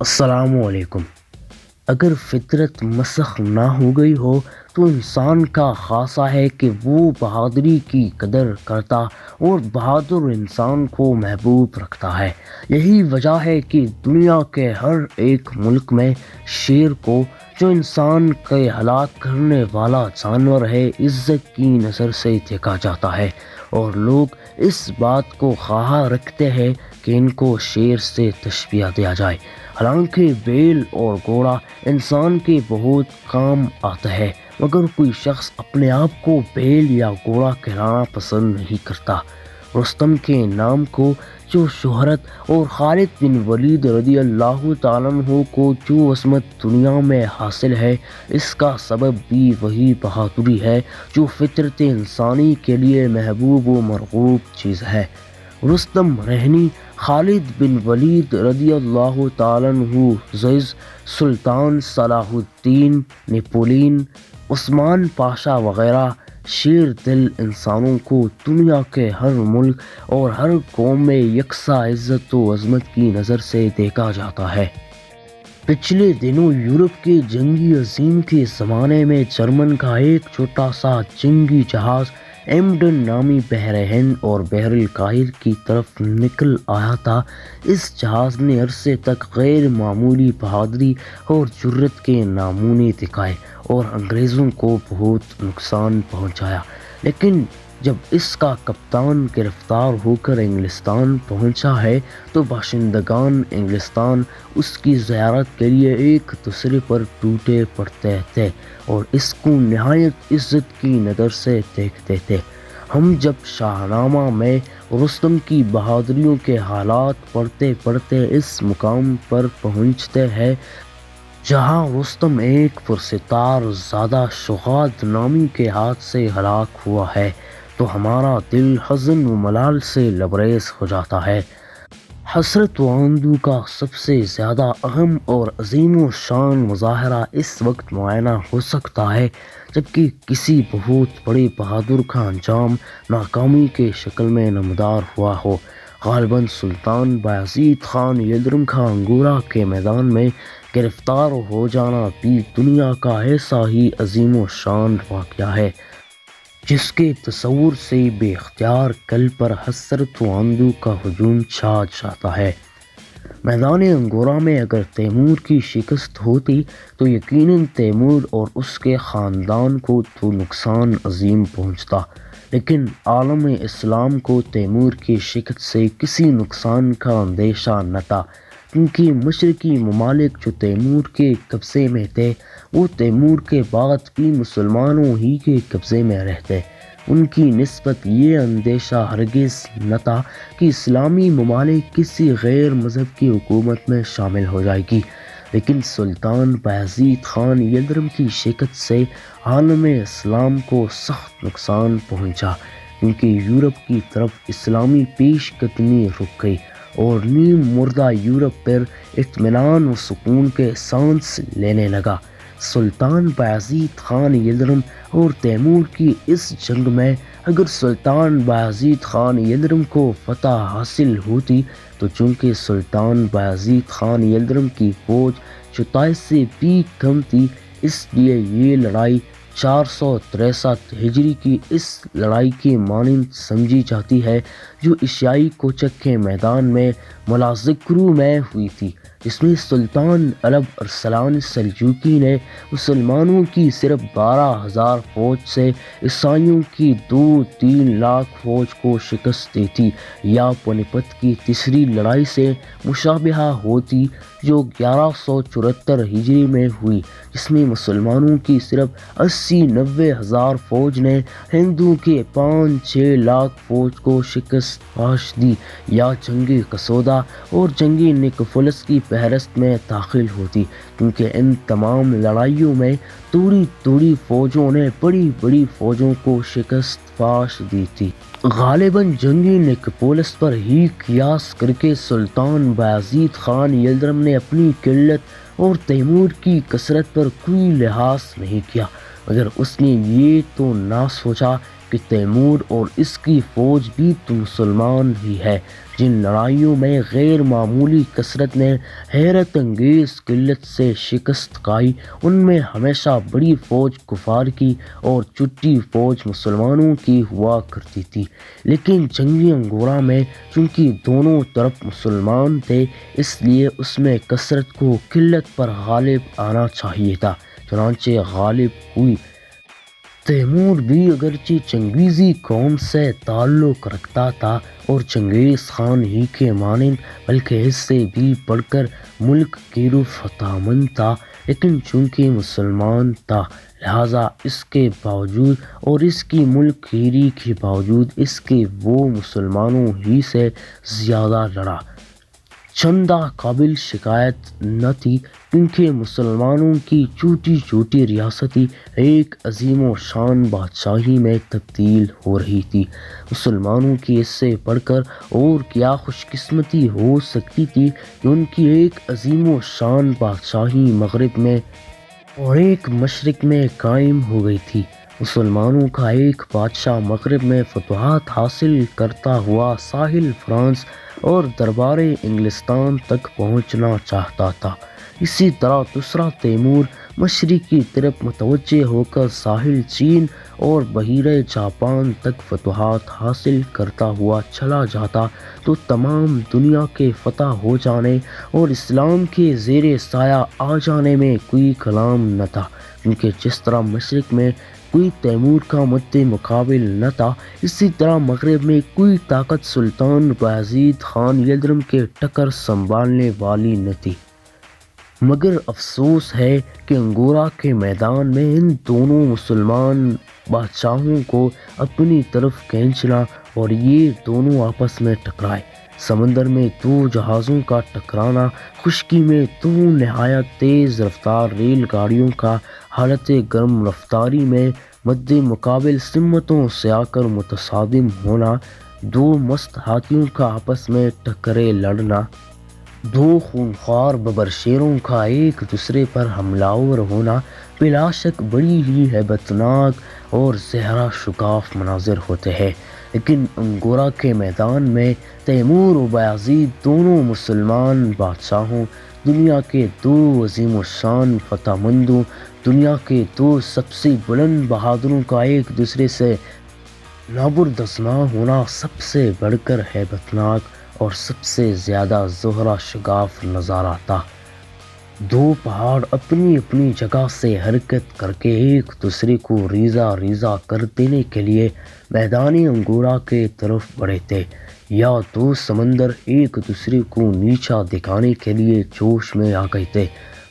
السلام علیکم۔ اگر فطرت مسخ نہ ہو گئی ہو تو انسان کا خاصہ ہے کہ وہ بہادری کی قدر کرتا اور بہادر انسان کو محبوب رکھتا ہے۔ یہی وجہ ہے کہ دنیا کے ہر ایک ملک میں شیر کو، جو انسان کے ہلاک کرنے والا جانور ہے، عزت کی نظر سے دیکھا جاتا ہے، اور لوگ اس بات کو خواہاں رکھتے ہیں کہ ان کو شیر سے تشبیہ دیا جائے۔ حالانکہ بیل اور گھوڑا انسان کے بہت کام آتا ہے، مگر کوئی شخص اپنے آپ کو بیل یا گھوڑا کہلانا پسند نہیں کرتا۔ رستم کے نام کو جو شہرت اور خالد بن ولید رضی اللہ تعالیٰ عنہ کو جو عظمت دنیا میں حاصل ہے، اس کا سبب بھی وہی بہادری ہے جو فطرت انسانی کے لیے محبوب و مرغوب چیز ہے۔ رستم رہنی، خالد بن ولید رضی اللہ تعالیٰ عنہ عزیز، سلطان صلاح الدین، نیپولین، عثمان پاشا وغیرہ شیر دل انسانوں کو دنیا کے ہر ملک اور ہر قوم میں یکساں عزت و عظمت کی نظر سے دیکھا جاتا ہے۔ پچھلے دنوں یورپ کے جنگی عظیم کے زمانے میں جرمن کا ایک چھوٹا سا جنگی جہاز ایمڈن نامی بحر ہند اور بحر الکاہل کی طرف نکل آیا تھا۔ اس جہاز نے عرصے تک غیر معمولی بہادری اور جرأت کے نمونے دکھائے اور انگریزوں کو بہت نقصان پہنچایا، لیکن جب اس کا کپتان گرفتار ہو کر انگلستان پہنچا ہے تو باشندگان انگلستان اس کی زیارت کے لیے ایک دوسرے پر ٹوٹے پڑتے تھے اور اس کو نہایت عزت کی نظر سے دیکھتے تھے۔ ہم جب شاہ نامہ میں رستم کی بہادریوں کے حالات پڑھتے پڑھتے اس مقام پر پہنچتے ہیں جہاں رستم ایک پرستار زادہ شغاد نامی کے ہاتھ سے ہلاک ہوا ہے، تو ہمارا دل حزن و ملال سے لبریز ہو جاتا ہے۔ حسرت و آندو کا سب سے زیادہ اہم اور عظیم و شان مظاہرہ اس وقت معائنہ ہو سکتا ہے جبکہ کسی بہت بڑے بہادر کا انجام ناکامی کے شکل میں نمودار ہوا ہو۔ غالباً سلطان بایزید خان یلدرم کا انگورا کے میدان میں گرفتار ہو جانا بھی دنیا کا ایسا ہی عظیم و شان واقعہ ہے جس کے تصور سے بے اختیار قلب پر حسرت و آندو کا ہجوم چھا جاتا ہے۔ میدان انگورا میں اگر تیمور کی شکست ہوتی تو یقیناً تیمور اور اس کے خاندان کو تو نقصان عظیم پہنچتا، لیکن عالم اسلام کو تیمور کی شکست سے کسی نقصان کا اندیشہ نہ تھا، کیونکہ مشرقی ممالک جو تیمور کے قبضے میں تھے وہ تیمور کے بعد بھی مسلمانوں ہی کے قبضے میں رہتے۔ ان کی نسبت یہ اندیشہ ہرگز نہ تھا کہ اسلامی ممالک کسی غیر مذہب کی حکومت میں شامل ہو جائے گی، لیکن سلطان بایزید خان یلدرم کی شکست سے عالم اسلام کو سخت نقصان پہنچا، کیونکہ یورپ کی طرف اسلامی پیش قدمی رک گئی اور نیم مردہ یورپ پر اطمینان و سکون کے سانس لینے لگا۔ سلطان بایزید خان یلدرم اور تیمور کی اس جنگ میں اگر سلطان بایزید خان یلدرم کو فتح حاصل ہوتی تو چونکہ سلطان بایزید خان یلدرم کی فوج 24 سے بھی کم تھی، اس لیے یہ لڑائی 463 ہجری کی اس لڑائی کی مانند سمجھی جاتی ہے جو ایشیائی کوچک کے میدان میں ملاذکرو میں ہوئی تھی، جس میں سلطان علب ارسلان سلجوقی نے مسلمانوں کی صرف 12,000 فوج سے عیسائیوں کی 2-3 لاکھ فوج کو شکست دی تھی، یا پونیپت کی تیسری لڑائی سے مشابہہ ہوتی جو 1174 ہجری میں ہوئی، جس میں مسلمانوں کی صرف 80-90 ہزار فوج نے ہندوؤں کے 5-6 لاکھ فوج کو شکست پاش دی، یا جنگ کسودا اور جنگ نکوپولس کی فہرست میں داخل ہوتی، کیونکہ ان تمام لڑائیوں میں توڑی فوجوں نے بڑی بڑی فوجوں کو شکست پاش دی تھی۔ غالباً جنگ نکوپولس پر ہی قیاس کر کے سلطان بایزید خان یلدرم نے اپنی قلت اور تیمور کی کثرت پر کوئی لحاظ نہیں کیا، مگر اس نے یہ تو نہ سوچا کہ تیمور اور اس کی فوج بھی تو مسلمان ہی ہے۔ جن لڑائیوں میں غیر معمولی کثرت نے حیرت انگیز قلت سے شکست کھائی، ان میں ہمیشہ بڑی فوج کفار کی اور چھوٹی فوج مسلمانوں کی ہوا کرتی تھی۔ لیکن جنگ انگورہ میں چونکہ دونوں طرف مسلمان تھے، اس لیے اس میں کثرت کو قلت پر غالب آنا چاہیے تھا، چنانچہ غالب ہوئی۔ تیمور بھی اگرچہ چنگیزی قوم سے تعلق رکھتا تھا اور چنگیز خان ہی کے مانند بلکہ اس سے بھی بڑھ کر ملک گیر و فتح مند تھا، لیکن چونکہ مسلمان تھا لہٰذا اس کے باوجود اور اس کی ملک گیری کے باوجود اس کے وہ مسلمانوں ہی سے زیادہ لڑا۔ چندہ قابل شکایت نہ تھی، کیونکہ مسلمانوں کی چھوٹی چھوٹی ریاستیں ایک عظیم و شان بادشاہی میں تبدیل ہو رہی تھی۔ مسلمانوں کی اس سے بڑھ کر اور کیا خوش قسمتی ہو سکتی تھی کہ ان کی ایک عظیم و شان بادشاہی مغرب میں اور ایک مشرق میں قائم ہو گئی تھی۔ مسلمانوں کا ایک بادشاہ مغرب میں فتوحات حاصل کرتا ہوا ساحل فرانس اور دربار انگلستان تک پہنچنا چاہتا تھا۔ اسی طرح دوسرا تیمور مشرق کی طرف متوجہ ہو کر ساحل چین اور بحیرہ جاپان تک فتوحات حاصل کرتا ہوا چلا جاتا تو تمام دنیا کے فتح ہو جانے اور اسلام کے زیر سایہ آ جانے میں کوئی کلام نہ تھا، کیونکہ جس طرح مشرق میں کوئی تیمور کا مد مقابل نہ تھا، اسی طرح مغرب میں کوئی طاقت سلطان بایزید خان یلدرم کے ٹکر سنبھالنے والی نہ تھی۔ مگر افسوس ہے کہ انگورہ کے میدان میں ان دونوں مسلمان بادشاہوں کو اپنی طرف کھینچنا اور یہ دونوں آپس میں ٹکرائے۔ سمندر میں دو جہازوں کا ٹکرانا، خشکی میں دو نہایت تیز رفتار ریل گاڑیوں کا حالت گرم رفتاری میں مد مقابل سمتوں سے آ کر متصادم ہونا، دو مست ہاتھیوں کا آپس میں ٹکرے لڑنا، دو خونخوار ببر شیروں کا ایک دوسرے پر حملہ آور ہونا بلا شک بڑی ہی ہیبت ناک اور زہرا شگاف مناظر ہوتے ہیں۔ لیکن انگورہ کے میدان میں تیمور و بایزید دونوں مسلمان بادشاہوں، دنیا کے دو عظیم الشان فتح مندوں، دنیا کے دو سب سے بلند بہادروں کا ایک دوسرے سے نابردسماں ہونا سب سے بڑھ کر ہیبت ناک اور سب سے زیادہ زہرا شگاف نظارہ تھا۔ دو پہاڑ اپنی اپنی جگہ سے حرکت کر کے ایک دوسرے کو ریزہ ریزہ کر دینے کے لیے میدان انگورہ کے طرف بڑھے تھے، یا دو سمندر ایک دوسرے کو نیچا دکھانے کے لیے جوش میں آ گئے تھے۔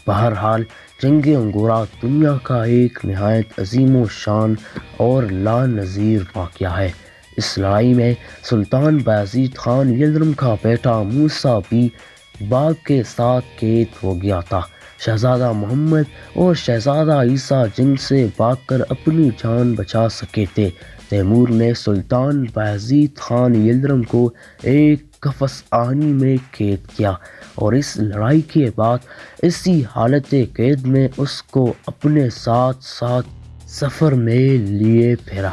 بہرحال جنگ انگورہ دنیا کا ایک نہایت عظیم و شان اور لا نظیر واقعہ ہے۔ اس لڑائی میں سلطان بایزید خان یلدرم کا بیٹا موسیٰ بھی باغ کے ساتھ قید ہو گیا تھا۔ شہزادہ محمد اور شہزادہ عیسیٰ جنگ سے بھاگ کر اپنی جان بچا سکے تھے۔ تیمور نے سلطان بایزید خان یلدرم کو ایک قفس آہنی میں قید کیا اور اس لڑائی کے بعد اسی حالت قید میں اس کو اپنے ساتھ ساتھ سفر میں لیے پھرا۔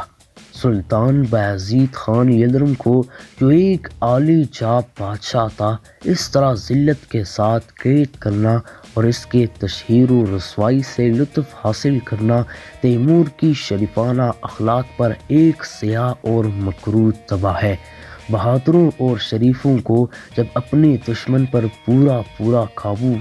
سلطان بایزید خان یلدرم کو، جو ایک عالی جاب بادشاہ تھا، اس طرح ذلت کے ساتھ قید کرنا اور اس کے تشہیر و رسوائی سے لطف حاصل کرنا تیمور کی شریفانہ اخلاق پر ایک سیاہ اور مکروہ طبع ہے۔ بہادروں اور شریفوں کو جب اپنے دشمن پر پورا پورا قابو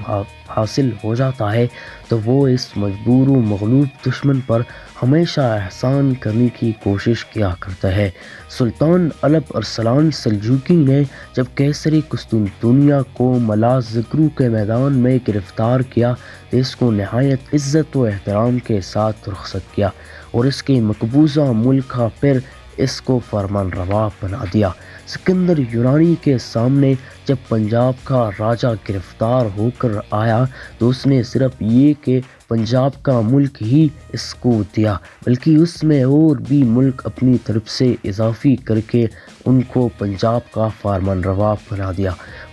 حاصل ہو جاتا ہے تو وہ اس مجبور و مغلوب دشمن پر ہمیشہ احسان کرنے کی کوشش کیا کرتا ہے۔ سلطان الپ ارسلان سلجوقی نے جب قیصر قسطنطنیہ کو ملاذ کے میدان میں گرفتار کیا تو اس کو نہایت عزت و احترام کے ساتھ رخصت کیا اور اس کے مقبوضہ ملک کا پھر اس کو فرمان روا بنا دیا۔ سکندر یونانی کے سامنے جب پنجاب کا راجہ گرفتار ہو کر آیا تو اس نے صرف یہ کہ پنجاب کا ملک ہی اس کو دیا، بلکہ اس میں اور بھی ملک اپنی طرف سے اضافی کر کے ان کو پنجاب کا فرمان روا بنا دیا۔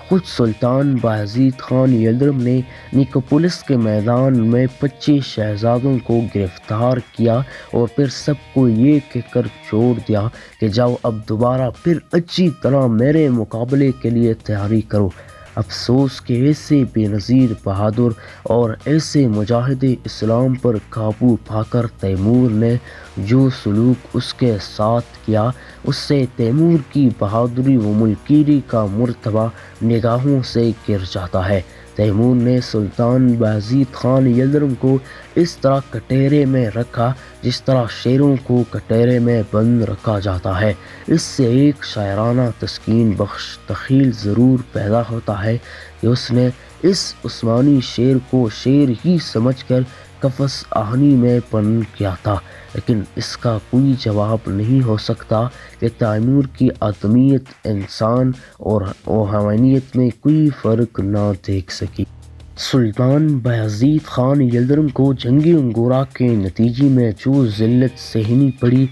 خود سلطان بایزید خان یلدرم نے نیکوپولس کے میدان میں 25 شہزادوں کو گرفتار کیا اور پھر سب کو یہ کہہ کر چھوڑ دیا کہ جاؤ اب دوبارہ پھر اچھی طرح میرے مقابلے کے لیے تیاری کرو۔ افسوس کہ ایسے بے نظیر بہادر اور ایسے مجاہد اسلام پر قابو پا کر تیمور نے جو سلوک اس کے ساتھ کیا، اس سے تیمور کی بہادری و ملکیری کا مرتبہ نگاہوں سے گر جاتا ہے۔ تیمور نے سلطان بایزید خان یلدرم کو اس طرح کٹہرے میں رکھا جس طرح شیروں کو کٹہرے میں بند رکھا جاتا ہے۔ اس سے ایک شاعرانہ تسکین بخش تخیل ضرور پیدا ہوتا ہے کہ اس نے اس عثمانی شیر کو شیر ہی سمجھ کر قفس آہنی میں بند کیا تھا، لیکن اس کا کوئی جواب نہیں ہو سکتا کہ تیمور کی آدمیت انسان اور حیوانیت میں کوئی فرق نہ دیکھ سکی۔ سلطان بایزید خان یلدرم کو جنگ انگورہ کے نتیجے میں جو ذلت سہنی پڑی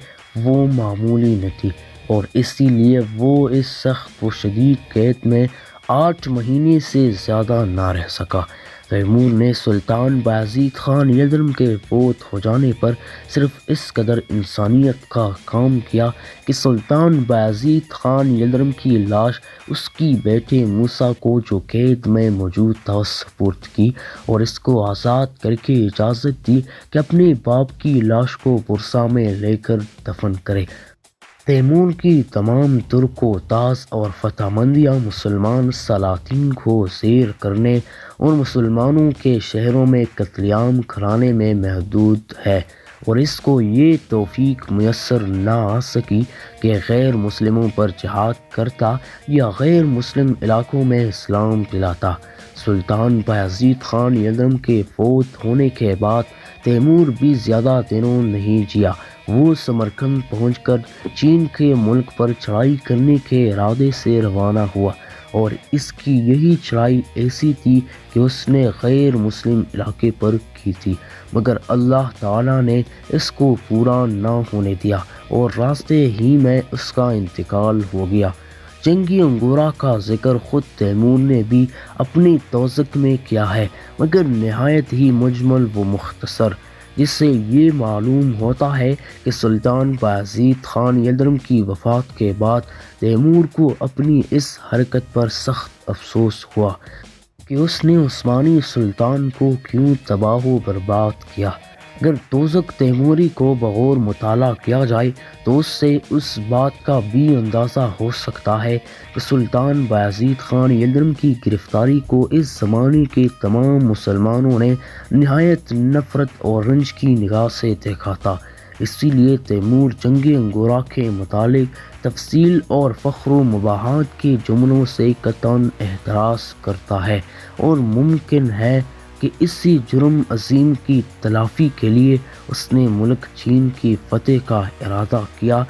وہ معمولی نہ تھی، اور اسی لیے وہ اس سخت و شدید قید میں 8 مہینے سے زیادہ نہ رہ سکا۔ تیمور نے سلطان بایزید خان یلدرم کے فوت ہو جانے پر صرف اس قدر انسانیت کا کام کیا کہ سلطان بایزید خان یلدرم کی لاش اس کی بیٹے موسیٰ کو جو قید میں موجود تھا سپرد کی، اور اس کو آزاد کر کے اجازت دی کہ اپنے باپ کی لاش کو برسا میں لے کر دفن کرے۔ تیمور کی تمام ترک و تاز اور فتح مندیاں مسلمان سلاطین کو زیر کرنے اور مسلمانوں کے شہروں میں قتل عام کرانے میں محدود ہے، اور اس کو یہ توفیق میسر نہ آ سکی کہ غیر مسلموں پر جہاد کرتا یا غیر مسلم علاقوں میں اسلام دلاتا۔ سلطان بایزید خان یلدرم کے فوت ہونے کے بعد تیمور بھی زیادہ دنوں نہیں جیا۔ وہ سمرقند پہنچ کر چین کے ملک پر چڑھائی کرنے کے ارادے سے روانہ ہوا، اور اس کی یہی چڑھائی ایسی تھی کہ اس نے غیر مسلم علاقے پر کی تھی، مگر اللہ تعالیٰ نے اس کو پورا نہ ہونے دیا اور راستے ہی میں اس کا انتقال ہو گیا۔ جنگ انگورہ کا ذکر خود تیمور نے بھی اپنی توثیق میں کیا ہے، مگر نہایت ہی مجمل و مختصر، جس سے یہ معلوم ہوتا ہے کہ سلطان بایزید خان یلدرم کی وفات کے بعد تیمور کو اپنی اس حرکت پر سخت افسوس ہوا کہ اس نے عثمانی سلطان کو کیوں تباہ و برباد کیا۔ اگر توثیق تیموری کو بغور مطالعہ کیا جائے تو اس سے اس بات کا بھی اندازہ ہو سکتا ہے کہ سلطان بایزید خان یلدرم کی گرفتاری کو اس زمانے کے تمام مسلمانوں نے نہایت نفرت اور رنج کی نگاہ سے دیکھا تھا۔ اسی لیے تیمور جنگ انگورہ کے متعلق تفصیل اور فخر و مباحثات کے جملوں سے قطعاً احتراز کرتا ہے، اور ممکن ہے کہ اسی جرم عظیم کی تلافی کے لیے اس نے ملک چین کی فتح کا ارادہ کیا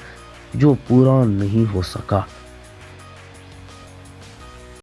جو پورا نہیں ہو سکا۔